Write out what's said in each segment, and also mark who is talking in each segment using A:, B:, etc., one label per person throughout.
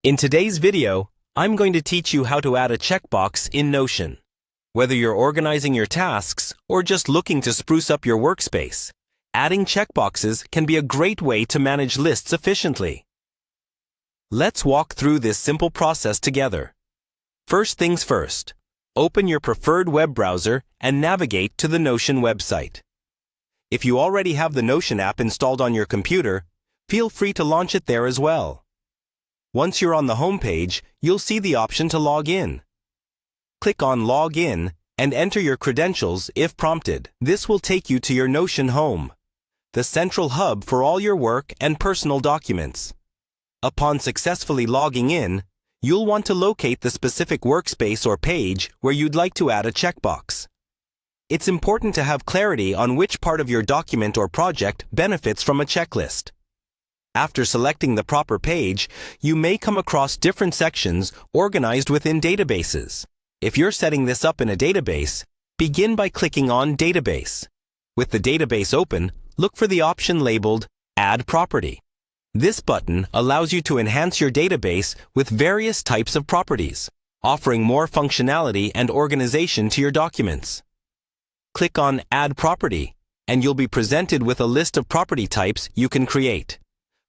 A: In today's video, I'm going to teach you how to add a checkbox in Notion. Whether you're organizing your tasks or just looking to spruce up your workspace, adding checkboxes can be a great way to manage lists efficiently. Let's walk through this simple process together. First things first, open your preferred web browser and navigate to the Notion website. If you already have the Notion app installed on your computer, feel free to launch it there as well. Once you're on the home page, you'll see the option to log in. Click on Log In and enter your credentials if prompted. This will take you to your Notion home, the central hub for all your work and personal documents. Upon successfully logging in, you'll want to locate the specific workspace or page where you'd like to add a checkbox. It's important to have clarity on which part of your document or project benefits from a checklist. After selecting the proper page, you may come across different sections organized within databases. If you're setting this up in a database, begin by clicking on Database. With the database open, look for the option labeled Add Property. This button allows you to enhance your database with various types of properties, offering more functionality and organization to your documents. Click on Add Property, and you'll be presented with a list of property types you can create,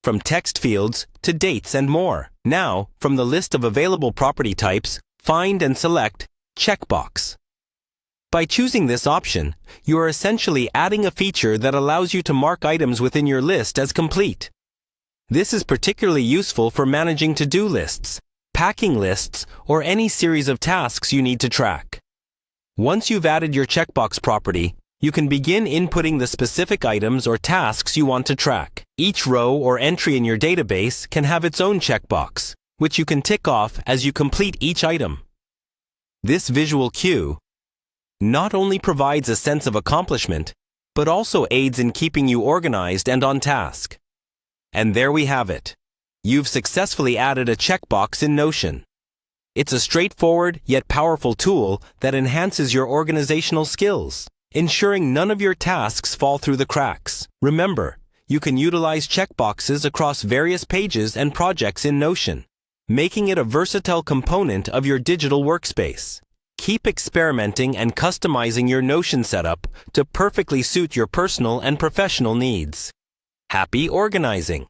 A: from text fields to dates and more. Now, from the list of available property types, find and select Checkbox. By choosing this option, you are essentially adding a feature that allows you to mark items within your list as complete. This is particularly useful for managing to-do lists, packing lists, or any series of tasks you need to track. Once you've added your checkbox property, you can begin inputting the specific items or tasks you want to track. Each row or entry in your database can have its own checkbox, which you can tick off as you complete each item. This visual cue not only provides a sense of accomplishment, but also aids in keeping you organized and on task. And there we have it. You've successfully added a checkbox in Notion. It's a straightforward yet powerful tool that enhances your organizational skills, ensuring none of your tasks fall through the cracks. Remember, you can utilize checkboxes across various pages and projects in Notion, making it a versatile component of your digital workspace. Keep experimenting and customizing your Notion setup to perfectly suit your personal and professional needs. Happy organizing!